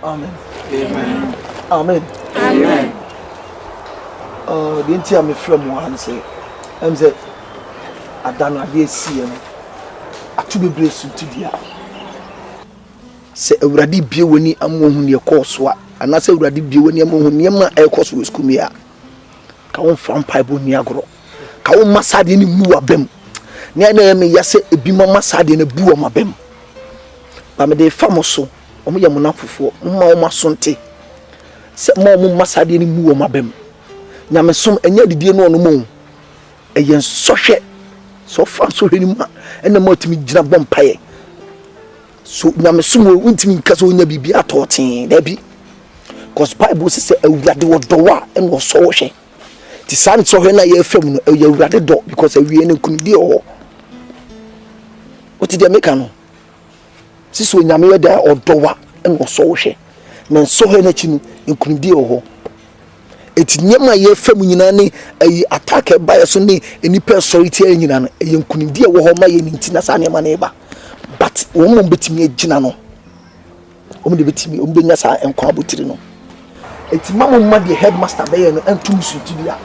Amen. Amen. Amen. Amen. The entire me from one say, I'm say, I don't know the see I to be blessed to dia. Say already be when you am on your course, what, and I say already be when you am on your air course with school. Come from Pibo Niagro. Come Massad in Mua Bem. Near me, yes, a bima Massad in a boo ma bem. But me de famoso, or me yamunafu for Mama Asante. Set more Massad in Mua ma bem. Namasum and yet the no moon. A yen so shet. So far so anymore, and the multi jab bumpire. So Namasum went to me because when you be a torting, there be. Because Bible says a radio door and was so she. The son saw her na ye film a ye radio door because a we ain't couldn't deal. What did they make no? Sis when Yamia there or door and was so she. Men saw her netching in couldn't deal. It's nyama ye fam nyina ne attack by so ne any personality nyina no ye nkunimdi e wo ho ma ye ntina sa nyama na eba but wo mo betimi agina no wo mo de betimi wo benya sa enkwa botiri no eti mamo ma de headmaster be ye no antum suti bia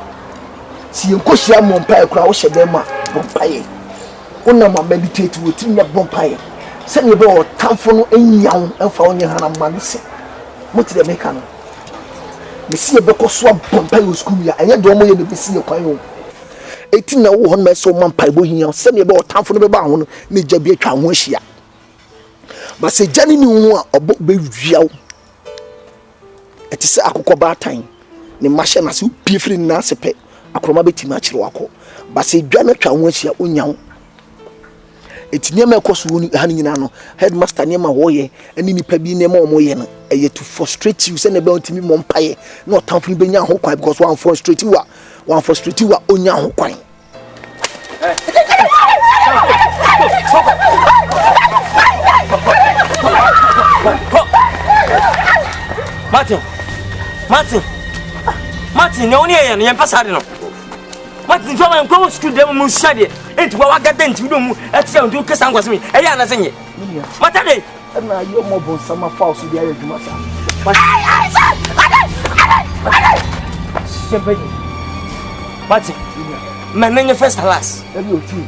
si enkohia mo mpa e kura wo hye dem ma bompa ye wona ma meditate wo timi ya bompa ye se ne be o tamfo no enyaw emfa wo nyana ma ne se mo ti de meka no Messi a beko so bompa yo school ya enye do mo ye de Messi e kwan yo eti na wo hon me so man paibo hia se me be o tamfo no be ba ho no ne jabi atwa ho ahia ba se jani ni hu a obo be wiawo eti se akokọ ba tan ne mahye na se pie firi na se pe akroma betima akire wako ba se dwa na twa ho ahia onyawo eti nyema ekoso woni han nyina no headmaster nyema wo ye ani nipa bi nyema o mo ye no eye to frustrate you say na be ontimi mo mpaye na otamfo be nya ho kwan because one frustrate you onya ho kwan Martin no ni ye no ye pasade no Martin so man go school dem mu shade enti wa gada enti do mu etia ndu kesa ngwase me eya na senye matade na yo mo bon sama false dia ya djuma sa Martin menenye first class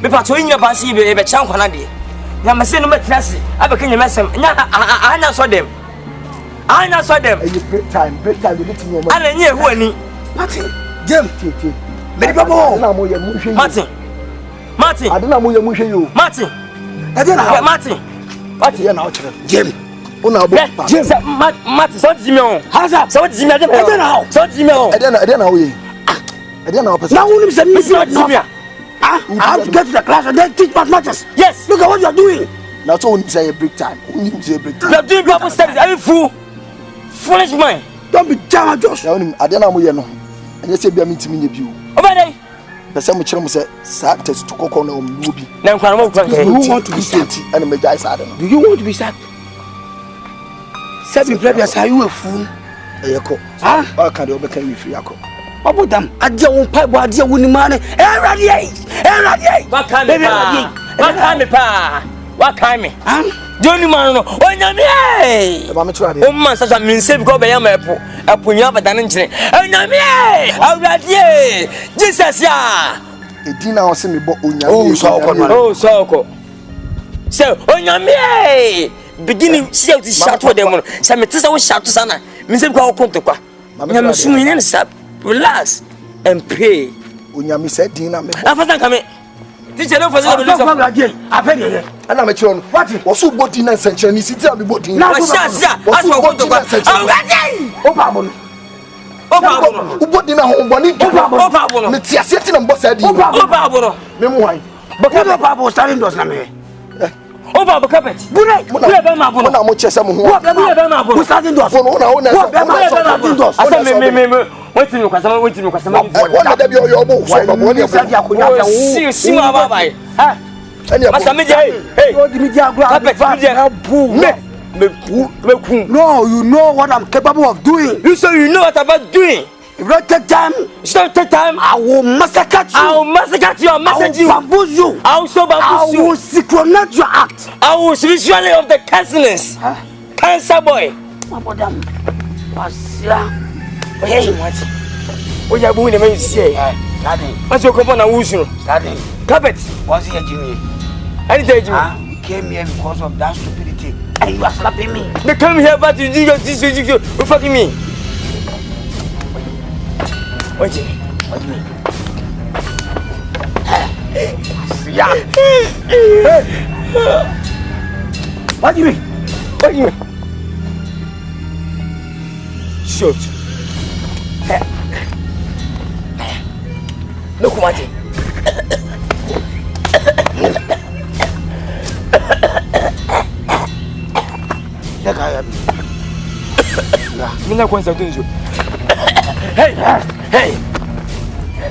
me pato yin ba si be chan kwana de nya mase no matrasi abeka nya mesem nya anya so dem break time de bitin yo ana nye hu ani Martin Jam Meri babo na mo ye mu hwe Martin adena mo ye mu hwe yo Martin Martin what ye na o kire Jam una bo Jam Martin so ti mi on hasa so ti mi adena so ti mi on edena o ye edena o person na wonu se mi so ti mi I have to get to the class and then teach mathematics. Yes, look at what you are doing. Now so when you say break time, you are doing Bible studies. Are you foolish man? Don't be jam Josh. Now adena mo ye no. Enye se bia mitimi nye biu. Obade. Pese mo kire mo se sa test to kokko na omnu bi. Na nkwan mo kwan kai. You want to be sacked and me jai sa dem. Do you want to be sacked? Seven previous are you a fool? Eyeko. Ah, ka de obeka wi free akọ. Obodam, ade won paibo ade woni mane. Erade. What kind me? Johnny man no. Onyame. E ba me try de. O man sasa me nse bi ko be yam epo. Apunya abadan nkire. Onyame. Awurade. Jesus ya. Edina o se me bo onyame. Oh, so ko. So, onyame. Beginning see out the shot with them. Say me tisa wo shot sana. Me nse bi ko konto kwa. Nyame sumu yen sa. Relax and pray. Onyame said din na me. Afasa kame. Teacher no for say be listen. Afede. Ana me chiro no. What? Wo so body na senche ni siti abi body. Na so sia. Aso ko to kwa. Awurade. Opa bono. Body na ho boni. Opa bono. Me ti ase ti na mbo sa di. Opa bono. Me mu wan. Boka papa starting dos na me. Opa bo carpet. Bune be ma bono. Na mo chese mo ho. Bune be ma bono. Starting dos. Bono na starting dos. Asa me wait me kwasama. Wona da bi oyo bo so ba wona say dia ko nya si wa baba ha asa me hey o di mi dia agro carpet me no, you know what I'm capable of doing. You say you know what I'm about doing. If you don't take time, I will massacre you. I will massacre you. I will bamboozle you. I will synchronize your act. I will visually of the cancerless. Cancer boy. Mabodam. Wasia. Hey, what? Oh, you're going to say, Daddy. What's your company? Daddy. Carpet. What's here, Jimmy? I tell you. Came here because of that stupidity. And you are slapping me. They come here, but you do this, you fucking me. What do you mean? Yeah. What do you mean? What do you mean? Shoot. Look, Martin. I'm not going to do you. Hey, hey.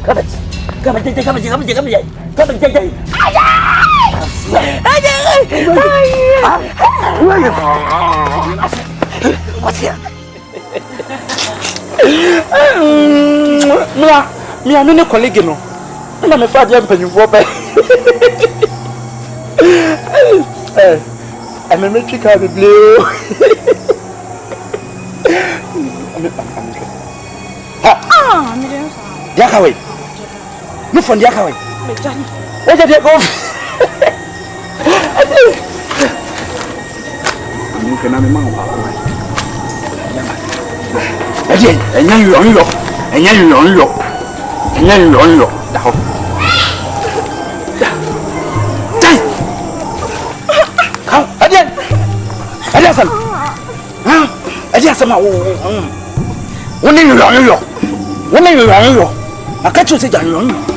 Come on, what's here? Me, I'm not a colleague, no. I'm a father, penny for pay. I'm a metric of the blue. Yakaway. Look from Yakaway. What did you go? You can have a man. Again, and then you unlock, and then you unlock, and then you unlock. Come again. Adiasan. Adiasan. When you unlock. When you unlock. I catch you say that you unlock.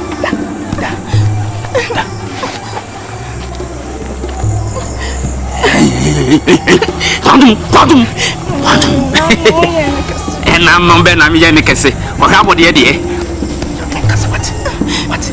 Pardon. And I'm not Ben, I'm Yanikase. What happened the idea? What?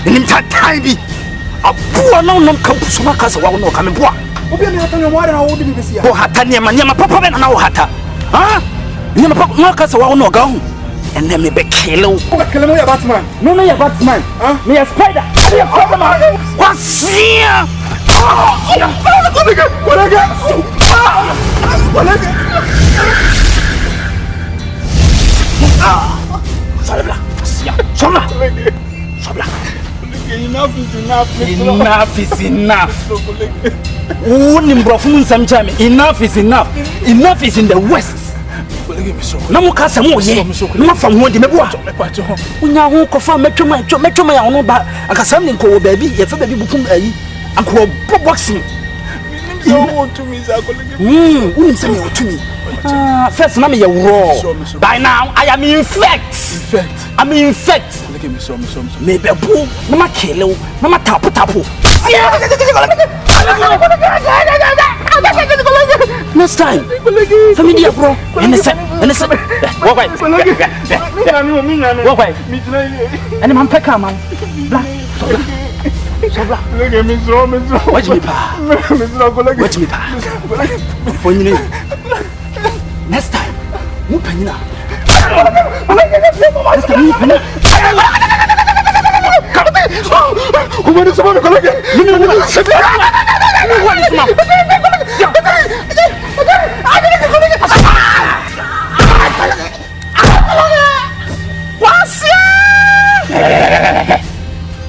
Him tiny. A poor no come to Sumakas or no coming boy. Hatania Mania Papa and now Hata. Huh? Marcus or no go. And then maybe kill your Batman. No, your Batman. Me a spider. What's here? Enough is enough. Enough is enough. Enough is in the West. No more cast more here. No from what the Meboa. We now won't confirm Metro my own back. I got something called baby. If a baby become a uncle boxing. You want to me, wouldn't send you to me. First, Mammy, you're raw. By now, I am infect. I'm infect. Maybe a boo, Mama Kilo, Mama Tapu. Next time, familiar bro. Innocent. Walk away. And I'm Pekka, man. Look at me, watch me, pa. Watch me, pa. Next time, move Penina. Next time, move Penina. Who wants to go again?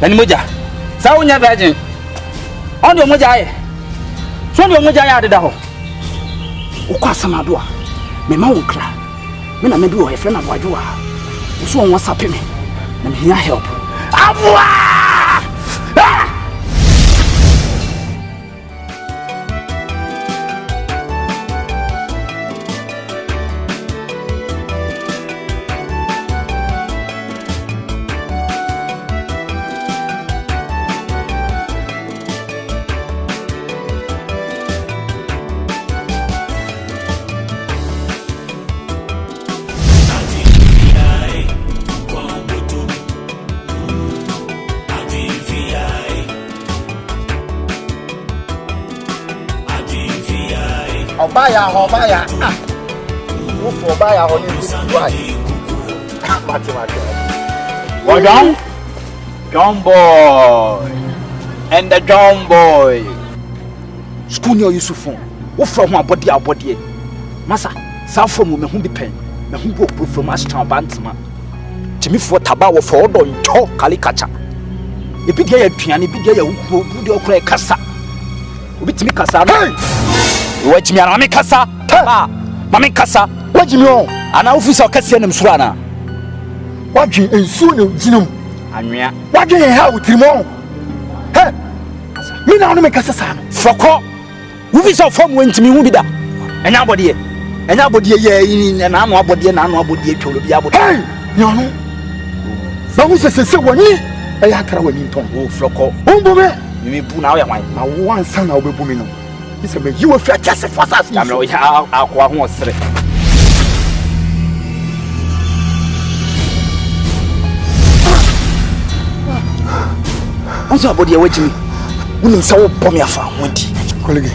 Bani moja. Sa wonya virgin. On the moja e. So the moja ya de ho. Wo kwa samado a. Me ma wo kra. Me na me bi wo he friend abwajo a. Wo so won WhatsApp me. Na me hia help. Abwa! Ah! Obaya. Ah. Who for Obaya on you? Well done, John boy, and the John boy. School near Yusufon. What from my body? Massa, South from me whom be pen, me who broke from Ashton Bantama. Jimmy for Tabawa for Don Talk Calicacha. A big year piano, big year who put your crack cassa. With me cassa. Watch me, Mammy Cassa. Mammy Cassa. What you know? An officer Cassian and Surana. What you and soon, Jinum? Anya. What do you have with Timon? Hey, me now make us a son. Froco. Who is our form went to me, who be that? And nobody, in an arm body and an body to be able to. Hey, no, no. But who says so when you? I have to win in Tom. Oh, Froco. Oh, you may put out my one son of a woman. He said, you will fetch us for us. I know how one was three. What's your body awaiting me? Women saw Pommy found Wendy. Colleague.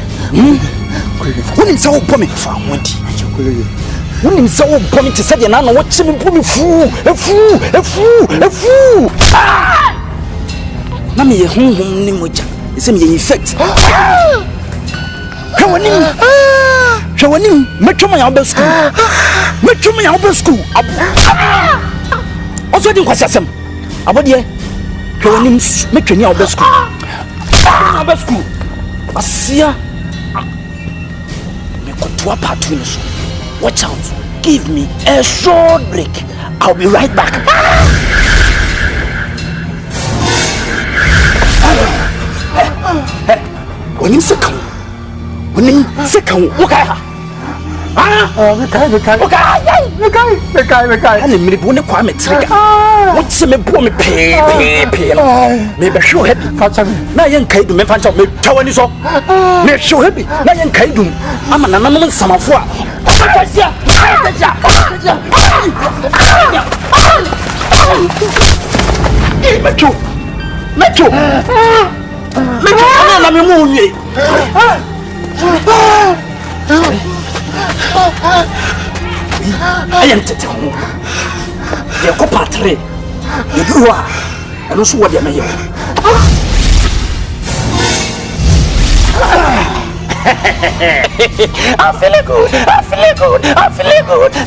Women saw Pommy found Wendy. Women saw Pommy to say, and I know what's in Pommy fool. A fool. Mammy, a home Nimoja. It's in effect. Shawanim, metro my albert school. Also, didn't question some. About ye, Shawanim, metro my albert school. Asia, me got to a part winners. Watch out, give me a short break. I'll be right back. When you say come. Second, look at her. And the minute when the climate trigger. What's the me pay? Maybe show happy. Now, young Kate, me find out me towing is up. Make sure happy. Now, young Kate, I'm an anonymous summer for. Metro. I'm a movie. I am telling you, they are compatry. You are, and also what they may have. I feel good.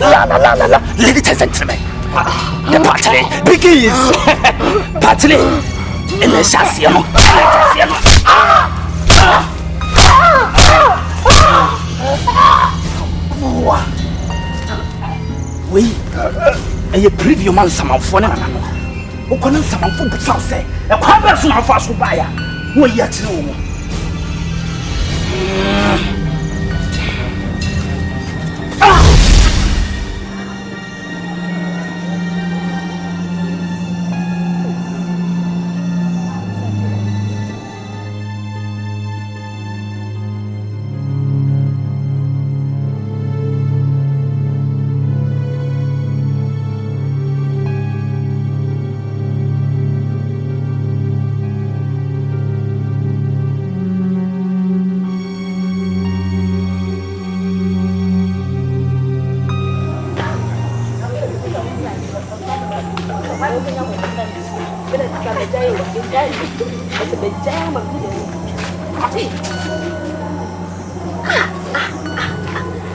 La. Ladies and gentlemen, the party begins. Party in the Sassiano. We a preview man some of one another. Who couldn't some of food say a person of us who buy who yet no.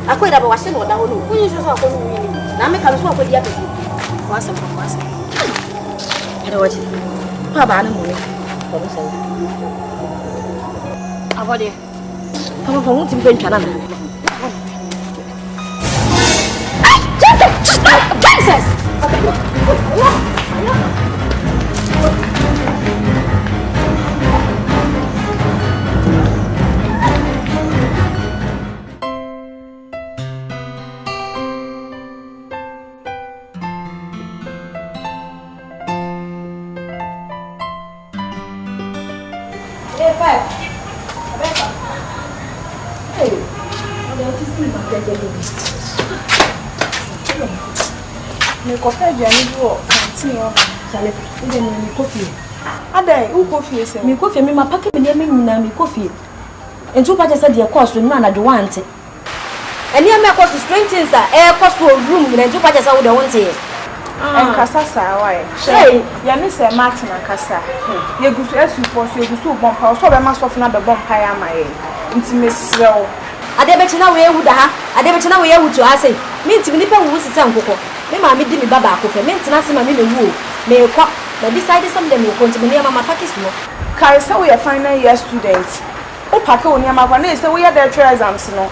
Aku dah bawa sini dah dulu. Punya susah aku ini. Nama kalau semua aku dia tu. Kuasa. Ada wajib. pa ba na mo ni ko no say abode papa papa mo ti pe ntwa na na Jesus Me coffee journey do canteen o sale e de me coffee adai u coffee se me coffee me ma pack me ne me nyina me coffee entu pa jesa de course no na do want eni am course strange things course room ne entu pa jesa wo de want en kasa sa why hey ya me se Martin an kasa ye gusu esu for so ye gusu bompa so be ma so na be bompa ya ma ye nti me srew ade be china we ewu da ha ade be china we ewu to ase me nti ni pa wu sisa nkoko me ma me di me baba akoko me ntina se ma me le wu me kwa na decide someday me ko nti me mama pakis no kai say we final year students o pack o niam akwa na say we dey try exams no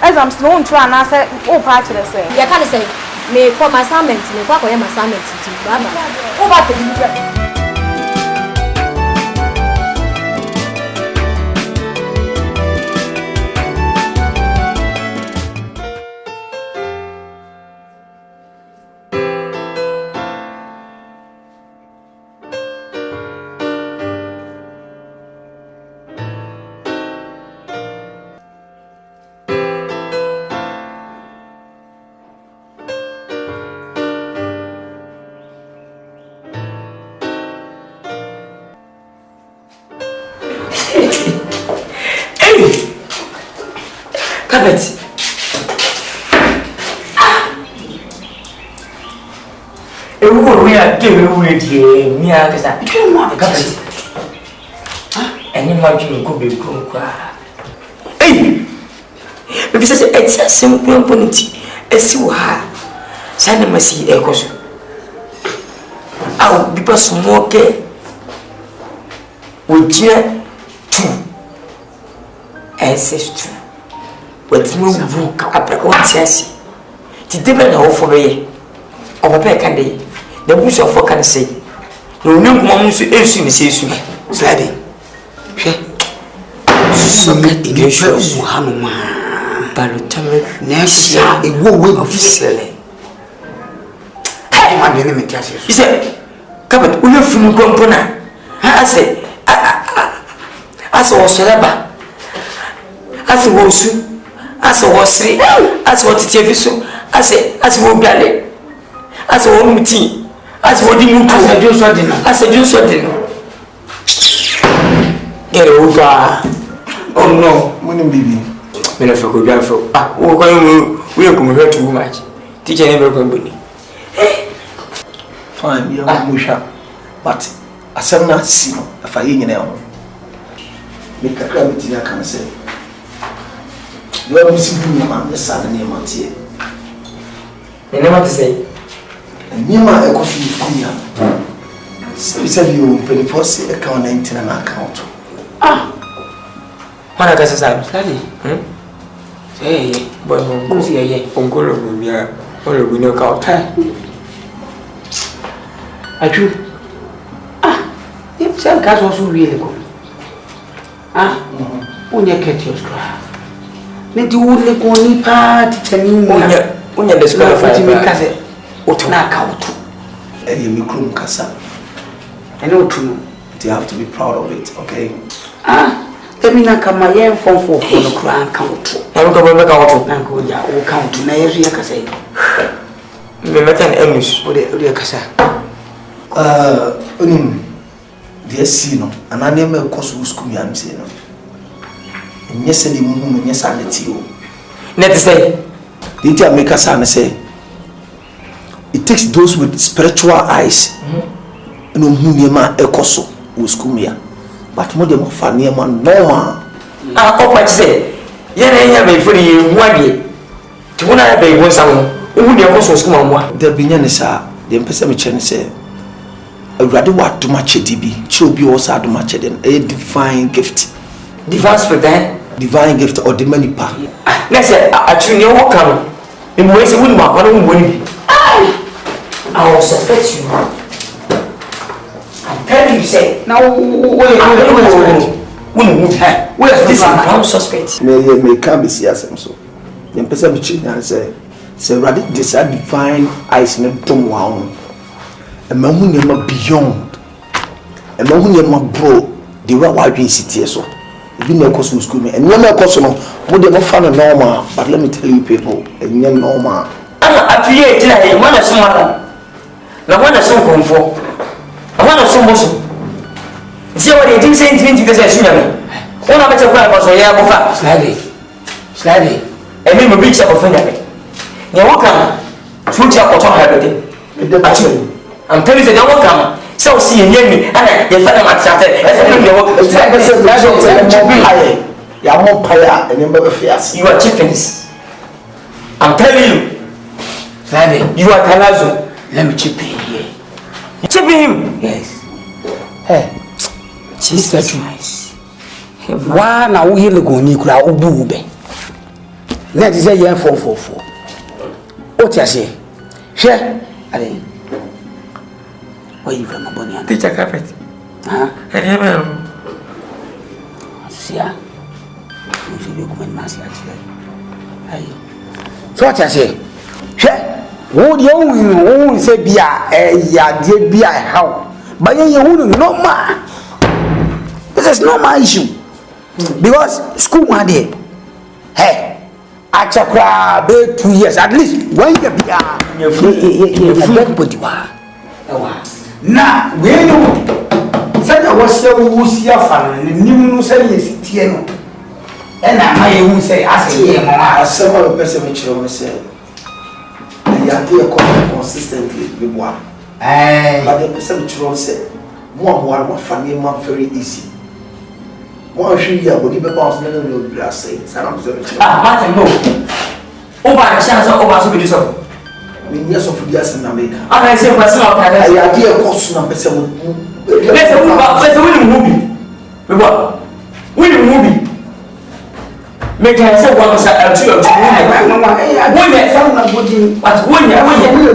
on try na say o pa kire say ya ka say me kwa assignment me kwa ya assignment nti baba o ba te di Kabet. We are giving away the near Kabet. Any margin could be broke. Hey! Because it's a simple opportunity. A sewer. Send them a sea echoes. I'll be smoke. Would you two? Ancestors. But no book up what yes. The devil of for me. Or a peck and day. The bush of what can I say? No new moments to issue me says to me. Sliding. So get the issue of Muhammad. Balutamic next year, a war of selling. My enemy catches. He said, Cabot, we have from Grompona. I said, I saw Shalaba. As a wosu, as a wasri, as what it is, as a wobale, as a home tea, as what you do, as a juice or dinner. Get over. Oh no, winning baby. Men of a good guy for we are coming here too much. Teacher never company. Fine, you're a musha, but I said not see if I in your make a crab in a can say. You are missing your man, the son, and your man here. You know what to say? And near my echo from so you said you pay for say account 19 and account. Ah, what I guess I study. Say, boy, go see a uncle will be a or we know count. I do. Ah, if some cats also really good. Ah, when you catch your straw. Nti wule ko ni party tani unya disqualify me kase utuna account you me krum kasa and utunu you have to be proud of it, okay? Emina kama ye form for no kran account na ko be account na ko ya o account na yesu ya kasa me metan emus o de kasa unim de si no anane me ko so school mi am say no nyese ni mu nyese aneti o net say did you make us say it takes those with spiritual eyes no hu niema ekoso wo school mi but mo de mo fa niema normal o pa say ye na nya be furi hu ade ti wona be won sam hu de ekoso school mamwa da binya ne sa de mpese me chene say awurade wa adoma kyɛde bi kyerɛ obi wɔ sɛ adoma kyɛde no ɛyɛ divine gift divine gift ɔde ma nipa na sɛ atwere ne ɛwɔ ka no mmuɛ sɛ wonim akwa no wommɔ no bi I will suspect you. I'm telling you, say. Now, this is my suspect. May come be serious, so. The person between us say, rather decide divine eyes in a tomb wow. A man who never beyond. A man who never bro. The right way city so. You know, cosmo school, and no more cosmo would never find a normal. But let me tell you, people, and you're normal. I create one of someone. Na wana so konfo wana so moso se wa de tin se ntin ti se sunya me ona ba che kwa ba so ya bo fa slide e me bi che bo fa nya me ne wo kama so ti akoto ha bede achi am tell you say ne wo kama so si ye mi ana ye fa na matrate e se ne wo ya mo paya e ne ba fias you are chickens I'm telling you slide you are kalazo. Let me chip him here. Chip him? Yes. Hey. Jesus Christ. Why now we hear go ni kura obu be. Let say year 444. What you say? Share. Ale. Where you from Abonia? Teacher carpet. Huh? Sia. You should be coming mass actually. Hey. So what you say? Share. Wo de ohun say bia yade bia how but you normal. This is normal issue because school one day hey achakra be 2 years at least when you bia everybody wa na we no say that was you see afan nim no say yes tie no e na ma ye hu say ase ye mo asem a person me chiro me say you are there consistently with one. But the person who said, one funny man very easy. One should you body bounce, no, you are saying, Martin, no. Over a chance of over so so. Yes, of years in America. I say, what's not I are there, cost number 7. Let's a winning movie. Winning movie. Make I say one was a two of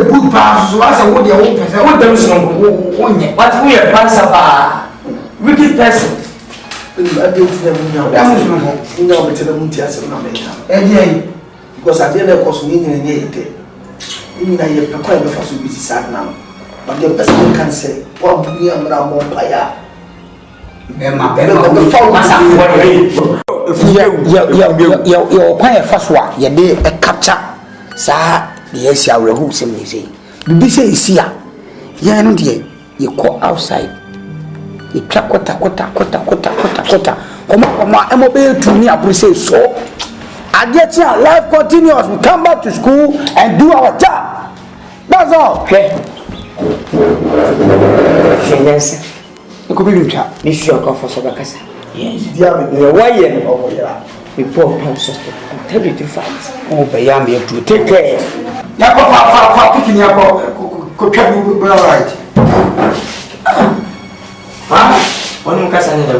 good pass, so as a wood, your own person, what does what we are pass about wicked person. I built them to the Muntias in America. Because I didn't cost me in a day. Even I have quite a fast with sad now. But the person can say, what we are more fire. Your quiet first one, your day a capture, sir. The Asia will who say, the say is here. Yeah, no, dear, you call outside. You track quota. Come on, I'm obeying to me. I say so. I get here, life continues. We come back to school and do our job. That's all. Okay. You could be chat. This is your comfort for Bakasa. Yes. Dear, why over here? We poor suspect. I'm telling you to fight. Oh, but you have to take care. Now, picking your could right. Huh? One of us another.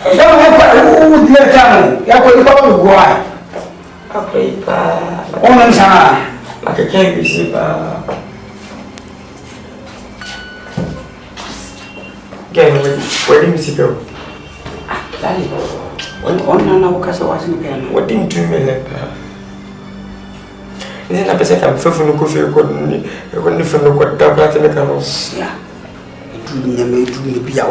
Don't have to let down. You have to go to why. Okay, on time. Like a can't receive. Again, where did you go? Daddy, what didn't you mean? Then I said, I'm faithful to coffee. You're going to find what double in the carols. Yeah. You may be a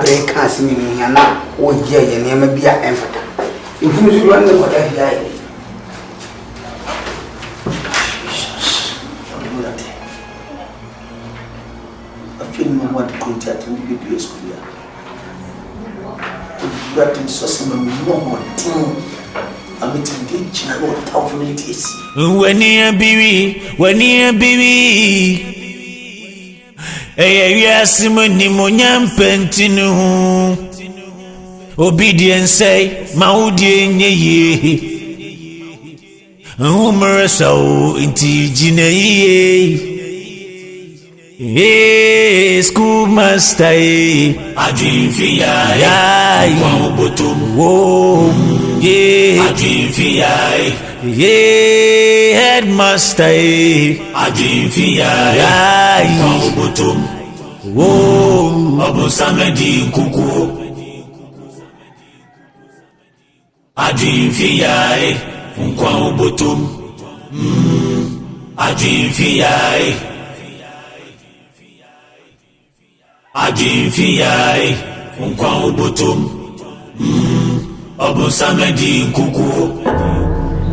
break as me, and now, oh, yeah, you never be a effort. If you run the whatever. What contact in the BBS school. That is so simple, no more. I'm meeting the general authorities. When you be, yes, Monimunyam Pentinu. Obedience say, Maudi, ye. Humorous so into Gine. Hey, schoolmaster, Adivia, Wow, bottom, whoa, yeah, Adivia, yeah, headmaster, Adivia, Wow, bottom, whoa, Abosamedi, Kuku, Adivia, Wow, bottom, Adivia. Adivia, unkwa ubotum, Obosamedi kuku.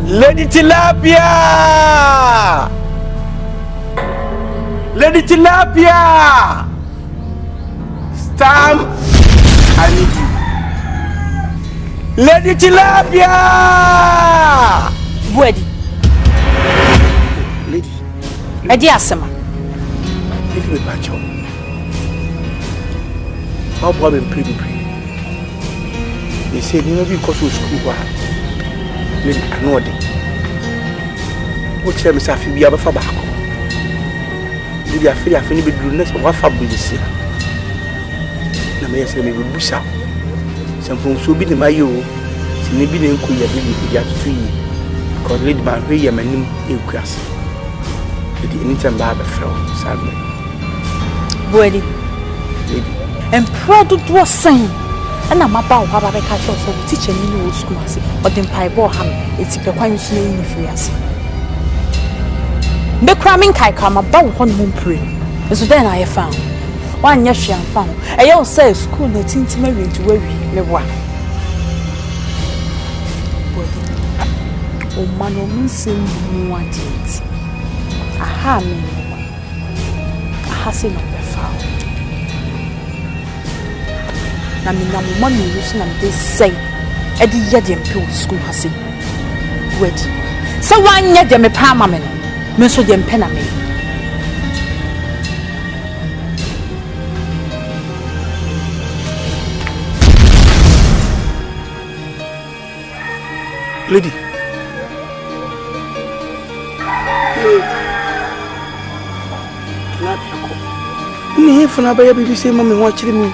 Lady Tilapia! Lady Tilapia! Stamp! I need you. Lady Tilapia! Ready. Lady. Edi asema. Lady me bacho. How about me pray? They say you be cause of school wa. Lady I know it. What tell me say afi bi abafa baako. Lady afi ni be duru next wa fa bi see. Na me say me be busa. Some so bi ni mayo. Si ne bi ne nku ya bi ya tutu yi. Cause lady man we ya manim ekuase. Lady anytime ba be fro sadly. Ready. And proud to do a sign. And I'm about how I catch us for teaching in school. But then Piebor Ham, it's a quite soon if we are. The cramming kai come about 1 moon pray. So then I found 1 year she found. I all say school that intimate to where we were. Oh, man, no missing one things. Aha, me. I have seen on the foul. Na me na mo me use na me say e di ye dem pe school ha se ready so wan ye dem pa ma me me so dem pe na me Lady. Ni if na ba ya bi say mama wa chiri mi.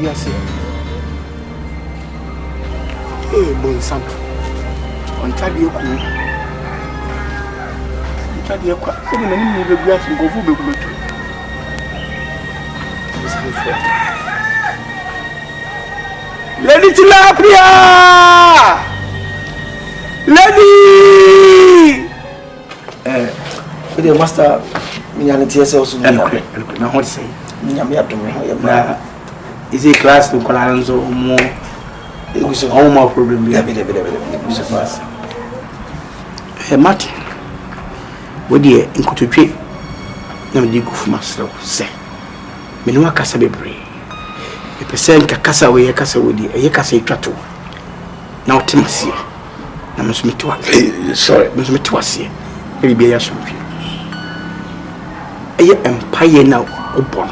Yes. Bon sang. On t'a dit quoi? On t'a dit quoi? C'est même ni le gars qui vous be tout. Lady Tilapia! Lady! The master, Mianity also. Now, what say? Miami, is a class to Colanzo more? It was a home more problem. Hey, Martin, what dear, in Cotutre, no digo for myself, say. Menua Casa Bebre. A percent Cassa way a Casa woody, a Yacasa Trato. Now, Timothy. I must meet to us. Sorry, must meet to us here. Maybe a champion. A empire now open.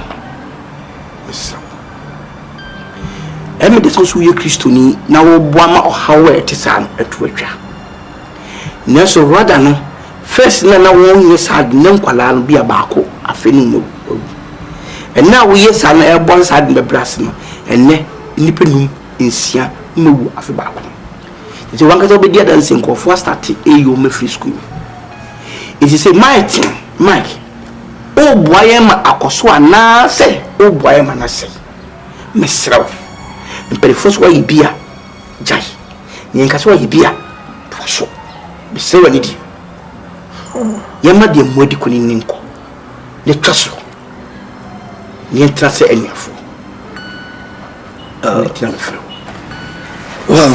Emi de so ye Christoni na wo boama ohawe etisa etwatwa na so rather no first na wo ye sad na nkwala no bia baako afeni mo and now we yes an airborne sad be brass no enne nipa num nsia mewu afi baako nti wanka to be dia dance nkofo start eyo me free school it is a Mike o boye ma akoso ana se o boye ma na se mesraw mpere foso wa yibia jai nyenka so wa yibia so mesraw ni di yema de mwedi kuni ninko le twaso nyentra se eniafo well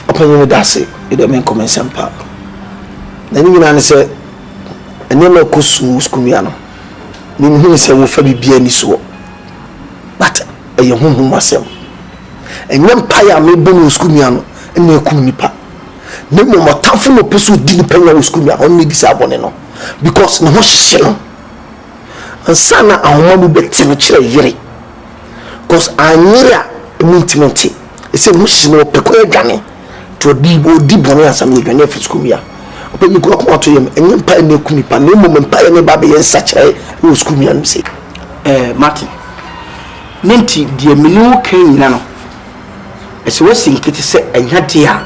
upon dase e de men commence ampa na ni nyina ne se ene ma kosu skumia no ni hu se wo fa bibia ni so but eye honhom asem enye mpaya me bonu skumia no ene ku nipa ne mo motafo no peso di nipa nya skumia on ne bisa abone no because no ho hye no ansana ahoma mu betime kire yire because anyira mintimenti say mushi no peko adwane to di bone asam adwane fi school ya open you go come to him enye mpa na ku nipa na mo mpa ya ne ba be yensa kire no school ya no say Martin nenti die menu kan nyina no ese wasinkiti se enya dia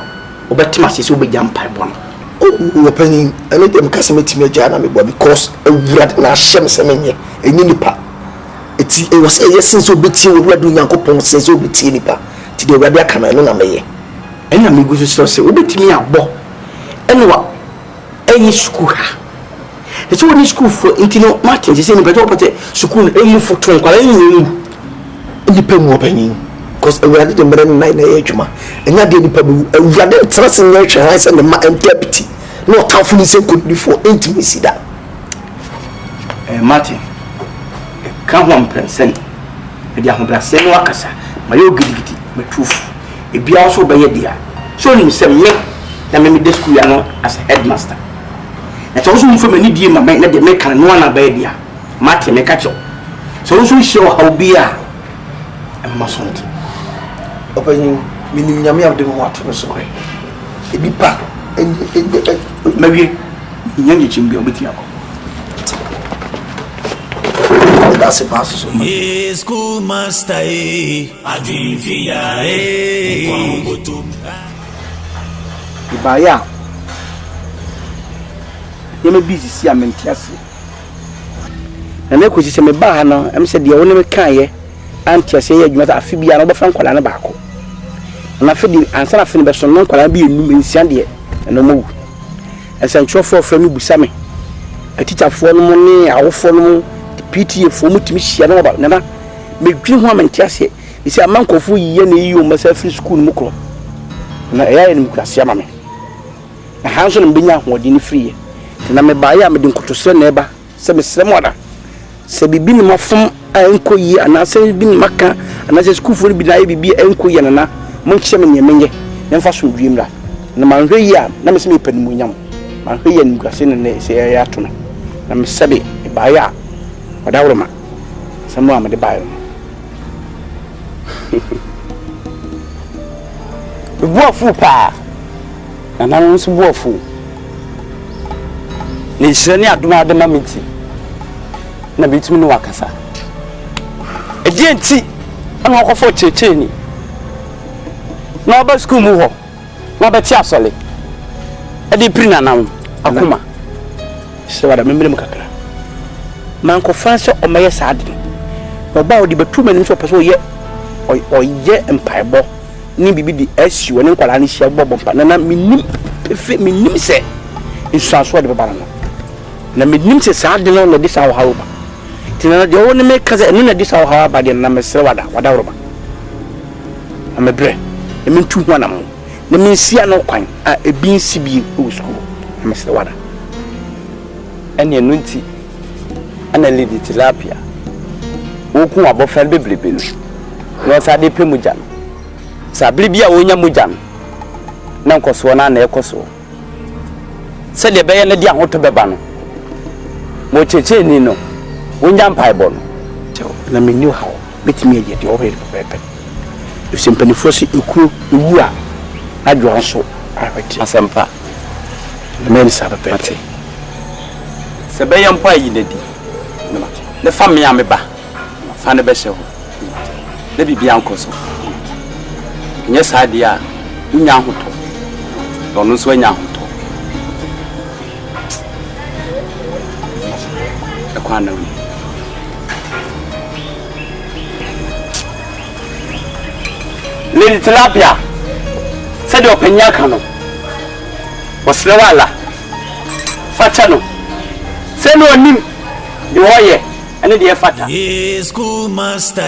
obetima se obegya mpa bo no open ene dem kase metimi agya na me bo because awurade na hyem se menye enye nipa eti e was yes so beti awurade Nyankopon se so beti nipa ti de awurade aka na no na meye ena me gusu se obetimi abo enwa enyi school ha eti woni school for intino Martin se ni beto pote school enyi foto nkwala enyi nipa mu opening because awurade de mera nine na adwuma enya de nipa bu awurade trust in nature I say the ma deputy no tafuni se could for intimacy that Martin kan ho ampresen e dia ho brase no akasa ma yo gidigidi metufu e bia so be ye dia so ni se me na me de school ya no as a headmaster na to so mu fa mani die ma na de me kan no na be dia Martin me ka cho so so show how bia Asante. Open minim nyame abde mo ato so he. Ebi pa mawie nyanyi chimbi obeti akọ. That's a pass so. School master adwinfia kwa botum. Ibaya. Yeme busy si amentiase. Na me ko se me ba ha no, em se de woni me kan ye. Antia say adwuma afi bia no befan kwala na baako na afi di ansa na afi ne beso no kwala bi enum ensia de no mawu esanchofo fra mi busa me atitafo no ne awofo no PTA fo mutimi hia na ba na medwi ho amentiase isi amankofo yiye na yiyo masa free school mu kro na eya ne mukase ama me na hanso no benya hoodi ne free na me ba ya me de nkotosre na eba se me srem wada se bibi ne mafom enko yi anase bi maka anase school for bi na bibi enko yi na mo nche me nyemenye nemfa so dwiem la na manhwe yi a na me se me panimu nyam manhwe yi ngase ne se ya to no na me sebe ba ya wadawro ma samo amade ba yo buafu pa na nso buafu ni sene adoma adema miti na bitumi no wakasa enti ana okofo checheni na oba school mu ho na beti asole edi pri na nam akoma sewada memele mukakra man ko fanse o meye saade oba odi betu mani so peso ye oye empaibo ni bibi di esi woni nkwala ni hia bobompa na minim pefe minim se insuaso de bebara na minim se saade no di sa hawo ba tina de woni me kaza enu na di sa hawo ba de na mesre wada roba amebre emi ntu ho na mo na mensia no kwan a ebi nsi bi o school na mesre wada ene enu nti ana lady tilapia oku abofal bebrebe no no sa de pemuja no sa blibia wonya muja no na nkoso na na ekoso se de beye na di ahoto beba no mo cheche ni no wonya mpaibo no na menu hawo betimi age de over pepe if simpani fosi eku ewu a adwo so ahweti asempa na men sa pepe se beye mpa yi na di ne family ameba fa ne be hye ho ne bibia nkoso nye saade a nya hoto ono so nya hoto ekwana wi lady tilapia said openya kano wasle wala facha no se no nim de woye ane de fata school master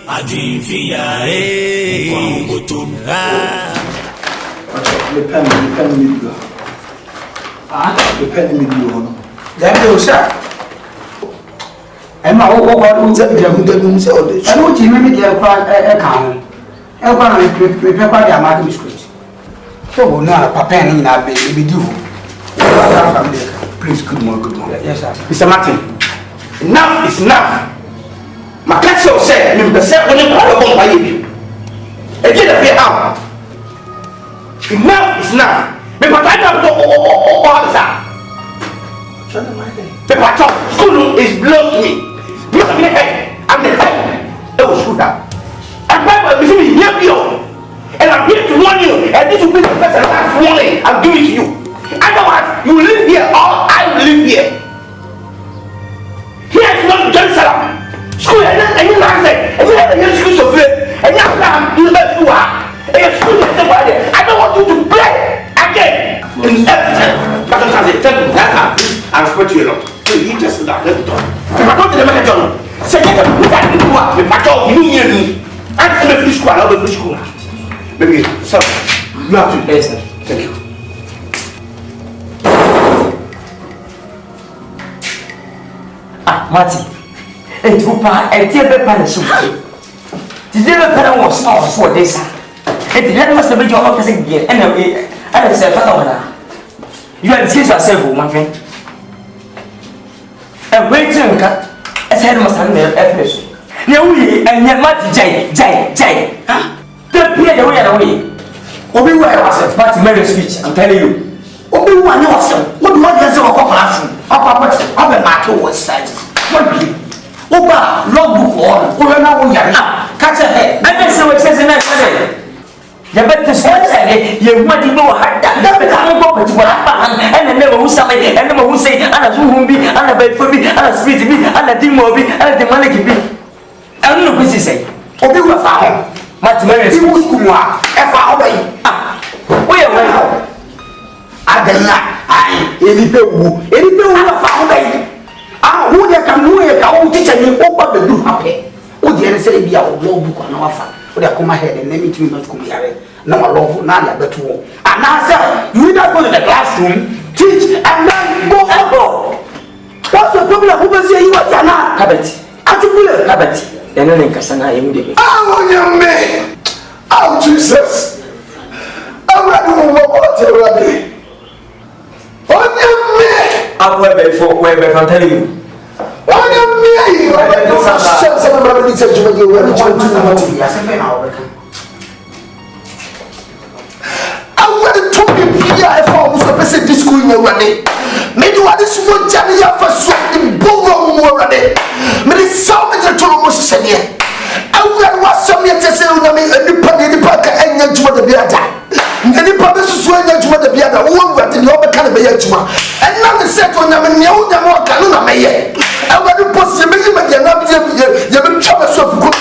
adwinfia kwa botum le pen mi go le pen mi go no da be o sha ema o nze bi am de nse o de anu ji mi de kwa e ka ho e kwa na me pe kwa de amade biscuit so bo na papa ni na be di ho please good morning yes sir Mr. Martin enough is enough. My catch say, me say, when you call a bomb, Again, I fear how. Enough is enough. Me patai tak betul apa sah. The patrol school is belong to me. Because I'm the head. I'm the head. It was school down. And Bible is me here beyond. And I'm here to warn you. And this will be the first and last warning I'm giving to you. Otherwise, you will live here or I will live here. Here is not Jerusalem. School and you nonsense. And you have a school of faith. And you have to let you are. And your school is somebody. I don't want you to play again. In everything. But I'm saying, tell me that I respect you a lot. So you just sit down. Let me talk. If I don't tell the man John, say you can put that into work. If I talk, you hear me. I'm going to finish school. I'll be finish school. Maybe, sir, you have to. Yes, sir. Thank you. Ah, Marty. Et tu pas, et tu es pas le souci. Tu devais pas avoir ça en soi déjà. Et tu n'as pas se mettre en place bien. Elle c'est pas là. You are serious yourself, my friend. And wait till you cut. As head must have a place. Now we and yet Marty Jay. Huh? The peer the way away. Obi where was it? Marty Mary speech, I'm telling you. Obi one was what do I say about classroom? Up a matter was size. What be? Oba, log book on. We're now we are catch a head. I guess so it says in that day. You better say, you want to know how that become property what happened, and the never who somebody, and the who say, and a who be, and a bed for me, and a spirit be, and a thing will be, and the money can be. I don't know what you say. Obi was found. Much Mary is who's Kuma, if I obey. Ah, where well? I don't know. Any people who are found. Ah, who they can do it, I won't teach you what to do happy. Would you say be our law book on offer? Would I come ahead and let me to not come here? No, I love none but two. And now, sir, you not go to the classroom, teach, and then go and go. What's the problem? Who was saying you are not? Habit. Habit. Then I Cassana immediately. Oh, young man. Oh, Jesus. I'm ready to move on. Oh, young man. I'm where I'm telling you. Oh, young man. I'm ready to be here if I was a person this school already. Maybe what is one Johnny for so in Bogo already. Maybe some of the Toromosi said here. I would watch some yet to say, and the park and yet to the Biata. And the purpose is when you want to be at the one that in the other kind of Bayatuma. And now the set on them and the old Canona Mayer. I want to post the measurement, you're not trouble so good.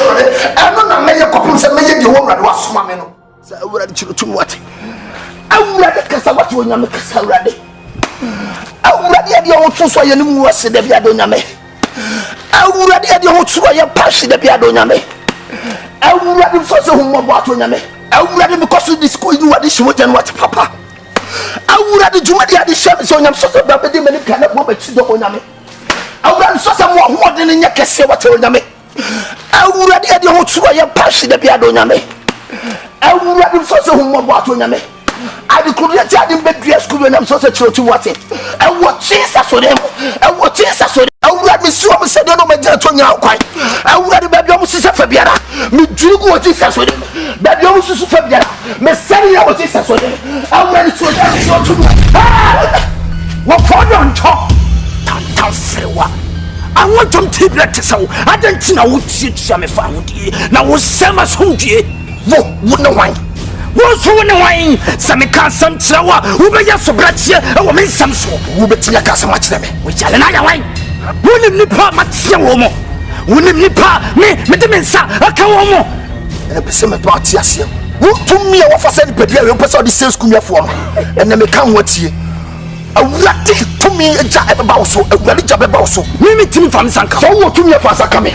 I'm not a mayor couples and mayor you won't was swimming. So I would have to what? I would have Cassavatu and Yamakas already. I would have your own so you knew was the Biadoname. I would have your own so I pass the Biadoname. I would have been first whom about Name. I would have because of this school you are this what and what, Papa. I would have the Jumadi at the service on your sort of baby many kind of moments to the Oname. I would have saw someone more than in your case what Oname. I would have had your own so I pass the Biadoname. I would have been first whom about Name. I could let you in bed school when I'm so such to what it. I what Jesus for them. I what Jesus for them. I would have been so said, no, my dear Tonya, quite. I would have been almost a Fabiana. Me drew what Jesus for them. That you also Fabiana. Me say I was Jesus for them. I went to them. What for on top? I want them to be like so. I don't know what you shall found. Now was Sama Sunday. Wouldn't wine. What's wrong wine? Some can't some flower, who may have so bright here, or make some soap, who bet you got so much them, which I like wine. Wouldn't nipper much woman. Wouldn't nipper me, Medemensa, a cowomo. And a person about yes. Who told me what I said, but you have the sales come form, and then come what's here. A ratty to me a job about so, a really job about so. Mimi Tim from Sanka. So what to me if I come.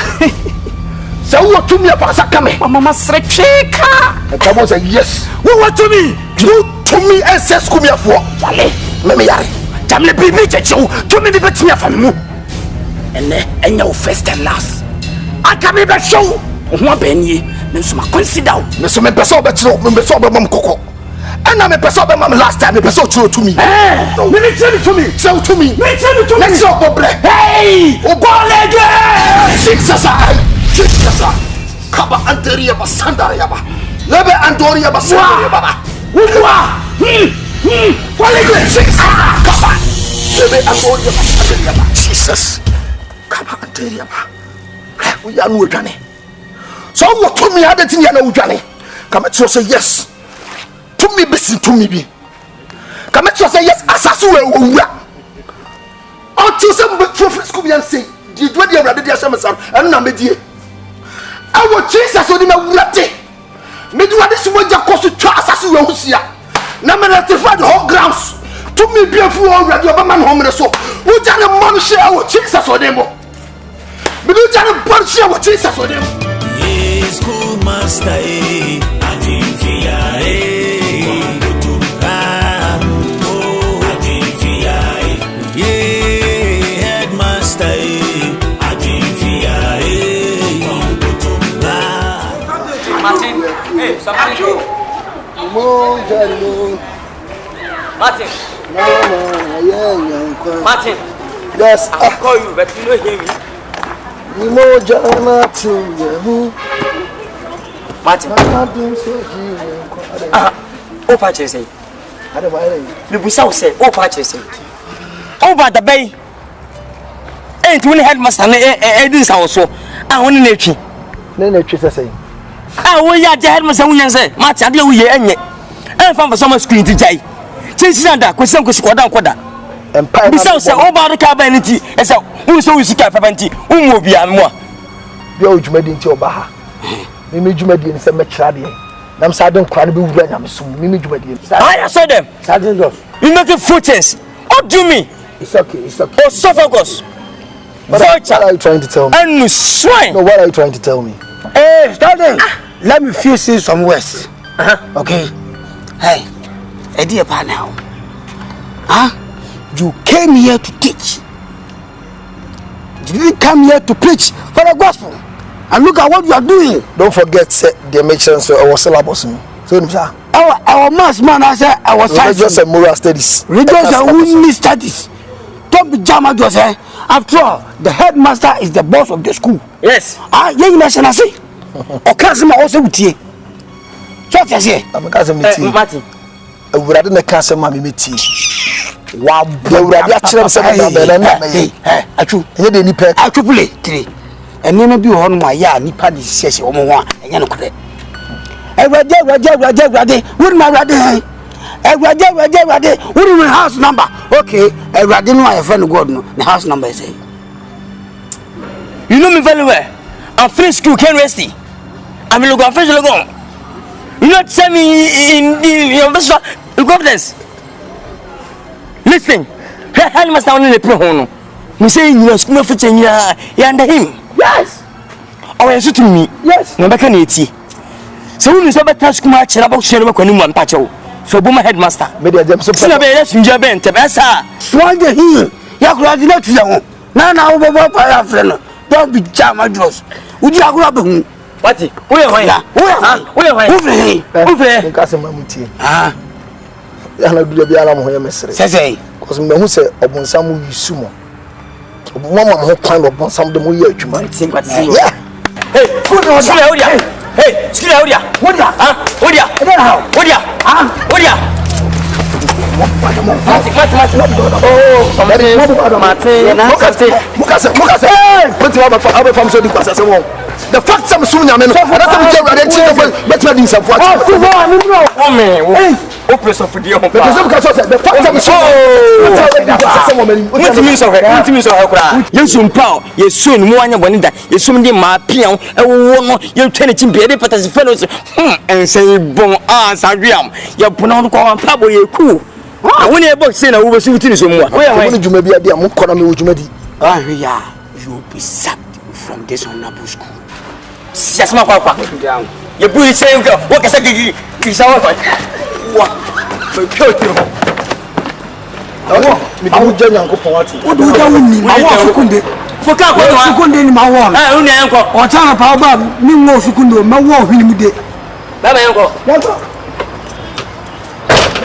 So what to me about Sakame? Mama Srecheka. And I was a yes. What to me? You to me and says come here for. Yale, Mammy, Jamle baby, to me the better from you. And your first and last. I can be the show. One penny, Mr. Consider, Mr. Memberso, but so Memberso, Mom Coco. And I'm a person last time, a person to me. Eh, tell it to me, tell to me. Tell it to me. Let's go, hey, Obalega! Jesus, Kaba Anteria Basandariaba. Lebe Andoria Basaya Baba. Jesus. Come on, Andoria Baba. We are no Johnny. So what to me had it in your Johnny? Come at you say yes. To me, listen to me. Come at you say yes, Assasu. Until some prophets come and say, did you do the Assamasam and Namedi? Our Jesus on the Murati. Midway this one just cost to trust us. Namana the whole grounds. To me, beautiful already, man home and so. Who done a man share our Jesus or them? We do done a bunch share our Jesus or them. Schoolmaster, Martin. Martin. Yes, I'll call you, but you don't hear me. Martin. Oh, patches say. The Bussau say, oh, patches say. Over the bay. Ain't when headmaster Edis also. I want to nature. Then say. I will ya headmaster when say, Martin, I deal with you and I found for some screen to jay. Chisanda, question was quadra quadra. And Bussau say, oh, about the cabanity, as a who so is a cabanity, who will be and more. The old made into Baha. Mimi Jumedi and some Machadi. I'm sad don't cry to be when I'm soon. Mimi Jumedi. I saw them. You make a footings. What do you mean? It's okay, it's okay. Oh, so focus. What are you trying to tell me? And swine. No, what are you trying to tell me? Hey, starting. Let me feel some words. Okay. Hey, a dear pa now. Huh? You came here to teach. You didn't come here to preach for the gospel. And look at what you are doing. Don't forget the mentions of our syllabus. So, our mass man, I said, our science. Religious and moral studies. Religious and women's studies. Don't be jammed to say. After all, the headmaster is the boss of the school. Yes. Young nation, I say. Or cousin also with you. What I say? I'm a cousin with you. Martin. I would have cancer, mammy with you. Wow, they would have actually said, hey, I true. You didn't pay. I triple it 3. And never be on my yard, ni paddy says, oh, one, and you know, Raja, what my Raja? Raja, what is my house number? Okay, I didn't know my friend God, the house number say. You know me very well. I'm free school, can't rest. I'm a local official. You not send me in your vessel, the governance. Listen, I must down in the pro. You say you are school for 10 years, you're under him. Yes. Oh, yes, to me. Yes. No, I can't eat. So, when you saw that task match about sharing when you want Pacho, for Boma headmaster, maybe I'm so let's enjoy Ben Tabassa. Swan the hill. Yaku not young. Now, over friend. Don't be jam my dross. Would you have grabbed what? Where are you? Where? Cousin Mamuti. Ah, I do the alarm where I say, because me who say, upon some you sumo. One more kind of some of the way you might think, but yeah. Hey, good on hey, skill out here. What ya? What ya? What ya? What ya? Oh, somebody, the fact some soon, I mean, that's what is of what Opus of the fact yes, you power, yes, soon, one when that you soon did my piano, and you turn it in bed, but as fellows, and say, bon, Sagram, you put on call and pabble, you cool. I want to about saying I will see some more. Where did you maybe a damn economy with you? Ah, yeah, you will be sacked from this honorable school. Yes, my papa, down. You put it saying, what can I give you? What? I will join Uncle Party. What do you mean? I want to for Caco in my wall. I only uncle or Tana Papa, me more Fukundo, my war him did. Baba uncle.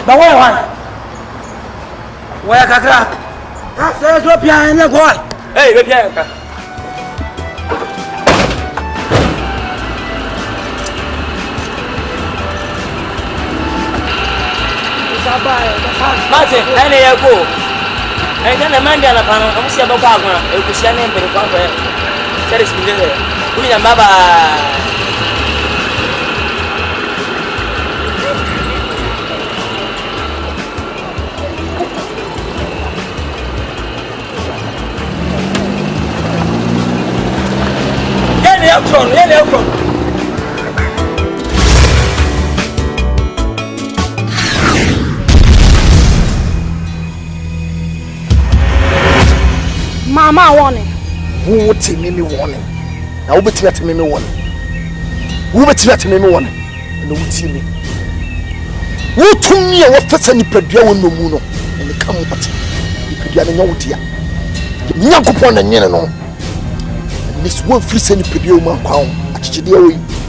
But where Cacra? That's what Pian and the boy. Hey, Pian. Martin, any go. And then a man down upon almost a bagua, a Christian name, but a papa. That is me. We are Baba. Mama warning. Who would tell me warning? Now, who would tell me warning? Who would tell me warning? And who would tell me? Who told me what person you put your no moon and the come what you could get a no dear. You knock upon a no. And this one free send you put man crown. Actually,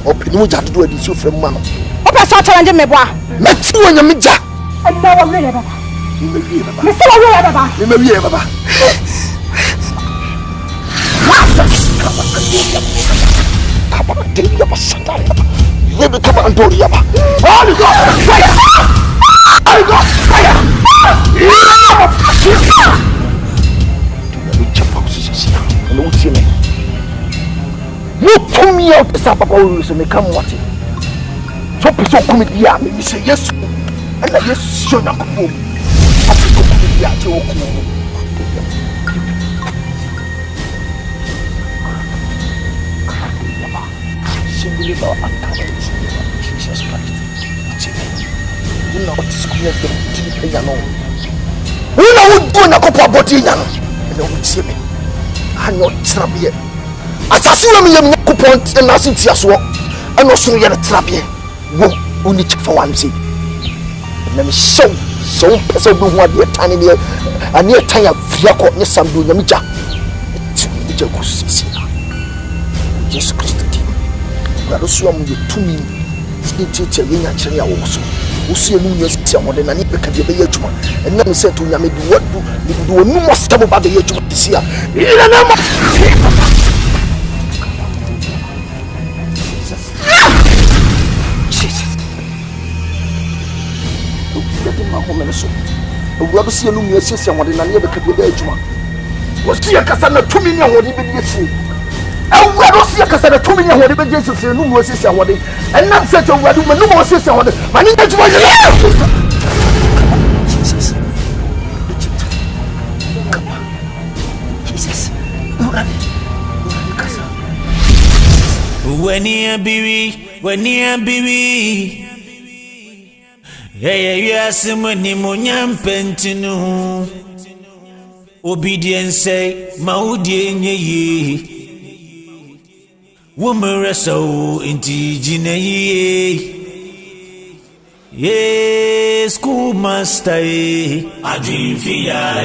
or Pinuja to do a issue from Mamma. What I saw telling them, met you and your midja. And no one really ever. You may be ever. You may be ever. You become a Doriaba. Oh, God, fire! I got fire! And what's your name? You pull me out the Sapa always and come watching. So, so come with the army. You say yes, and I yes, sure, not come home. I think you come with the army. Believe our accountants Jesus Christ. You know what is going to be done. We know what do na kopa body na. And we see me. I know trabie. Asase we me Yakupon na sinti aso. And no so ye na trabie. Wo uni check for one see. Na me show so person bi ho ade tane ne ane tan ya fiako ne samdo nyamija. Je ko sisi. Jesus Christ. I saw you to me. Teacher, you are actually a also. Who see you as someone and I need to be a judgment. And then said to Yami, what do you must talk about the judgment this year? Jesus. Get in my home and so. But we see a new system and I never could be a judgment. Was the Akasana 2 million or even yesterday? I will see a cassette 2 million what the Jesus and no more sister what it and not such a word no more sister what it. My name is Jesus. Jesus. When you be hey, yes, money, monyam pentinu obedience say, Maudi ye. Woman so inti jine ye school master Adin fia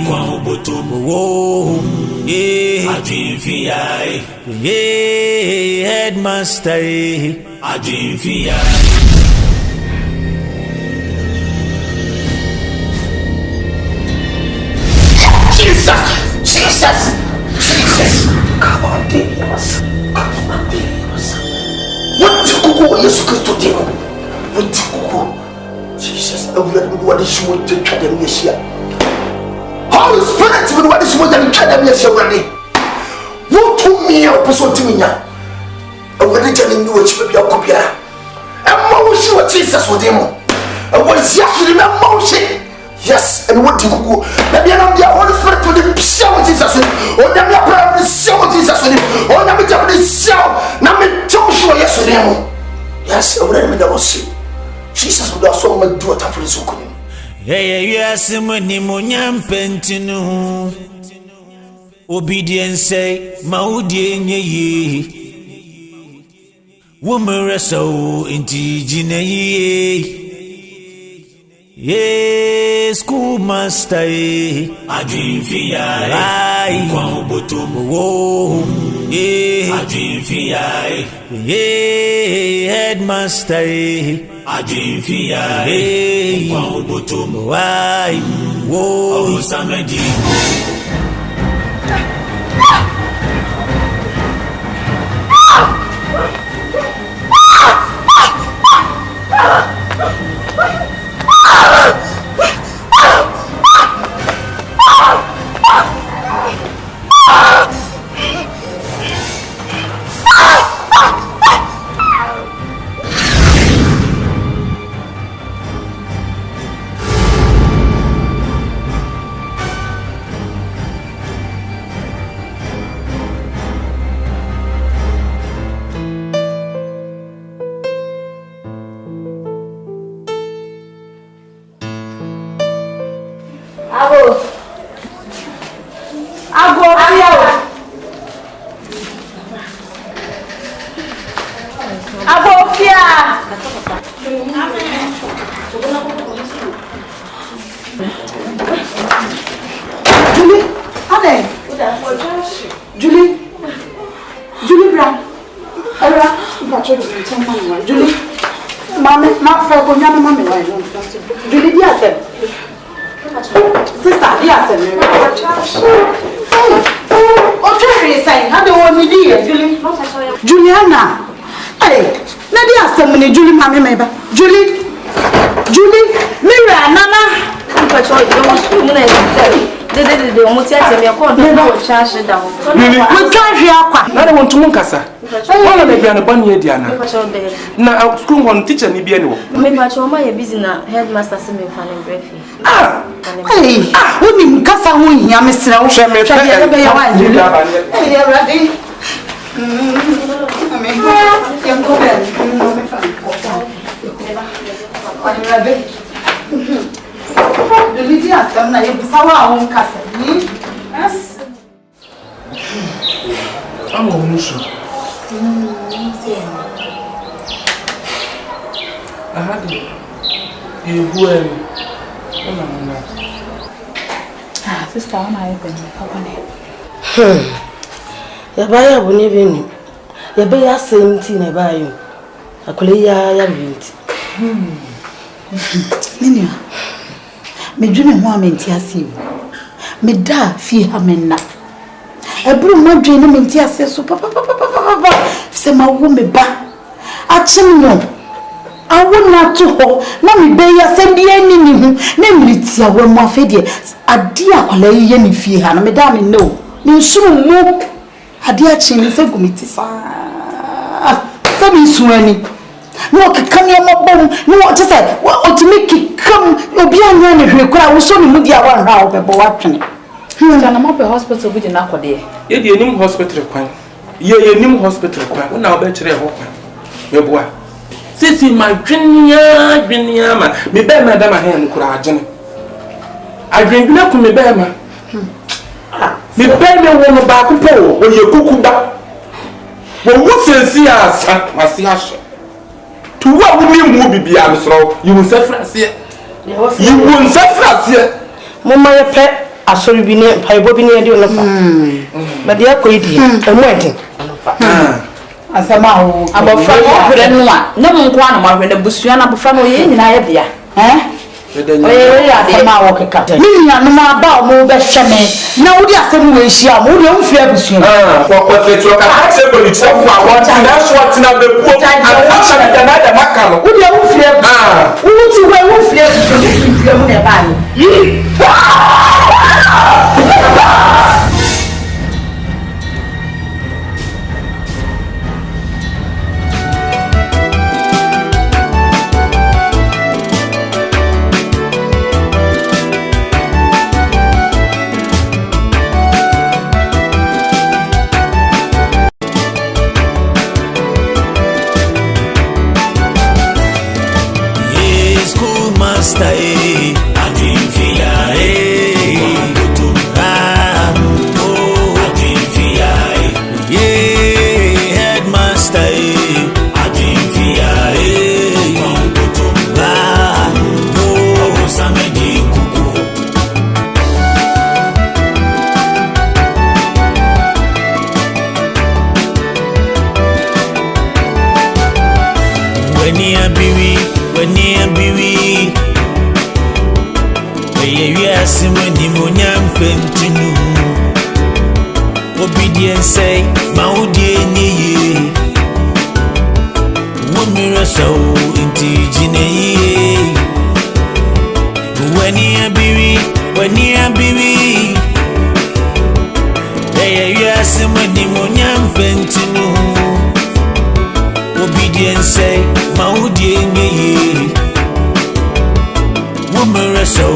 kwa ubotum wo ye Adin fia ye headmaster Adin fia Jesus come on dear. What you go, yes, to do? What you go? Jesus, I will what is you to try them this year. Holy Spirit, with what is you to try them yes already. What to me, a person to me now? I will return you which may be a copy. And more sure Jesus with him. I was just in a motion. Yes, and what you go? Maybe I'm the Holy Spirit to the show Jesus, or the prayer show Jesus, or the Japanese show. Now, me tell you, yes, or no. Yes, I will never see. Jesus would also make do a tough result. Hey, yes, money, monyam pentinu obedience say, Maudi ye. Woman so inti jine ye school master Adin fia kwa ubotum wo ye Adin fia ye headmaster Adin fia kwa ubotum wai wo samedi Julie Brown. Julie. Mama, not for young mammy. Julie, yes, sister, yes, oh, Terry is saying, I don't want me, dear Julie. Juliana. Hey, let me ask somebody, Julie, mammy, maybe. Julie, Mira, Nana. I want to Munkasa. All of the Bonnie Diana. Now, school one teacher, maybe anyone. Maybe I told my busy now, headmaster swimming fan and breakfast. Hey, who didn't Cassa win, Mr. Ocean? The Lydia, some night, our own castle. Yes, I'm on mission. I had sister, I'm not even your buyer will never know. Your buyer same thing about you. I could hear Nina. Me dream one mentiasi. Me da fi hamena. Ebru ma dream mentiasi so papa. Se ma wo me ba. Achim no. Awo na to ho na me be ya se bia ni ni hu na mriti awo mu afedie. Ade akola ye ni fi ha na me da me no. Me nsuru mu. Ade achim se gumiti sa. Se mi suani. No kikam ya mabom no just say ultimate kikam obi anya ne hwekura wo so ne mudi awa nra obebo watwene na mo be hospital bi na akode ye de nim hospital kwan ye nim hospital kwan na oba kire ho kwan meboa sisi ma dwenya ma me be ma da ma he nkura agene adwendwena ku me be ma me be me wo no ba ko po o ye kuku da wo wo sensi asa masi ashe to what we mean will be answer. You will say Francia. You won't say Francia. Mamma, pet, I saw you be near Pibobi near the but they are quite I'm waiting. As a man, I'm a friend of no one quantum when the Busiana Buffalo in idea. Eh? Me no about more best shame. Now, we are some way she are more than fair. What it took? I said, but it's what that's what's not the book. I found another Macano. Who you fear? Who you wear fear to Obedience say, Maudie, woman, so into Gine. When you be, they are some when the Moniam Pentinu. Obedience say, Maudie, woman, so.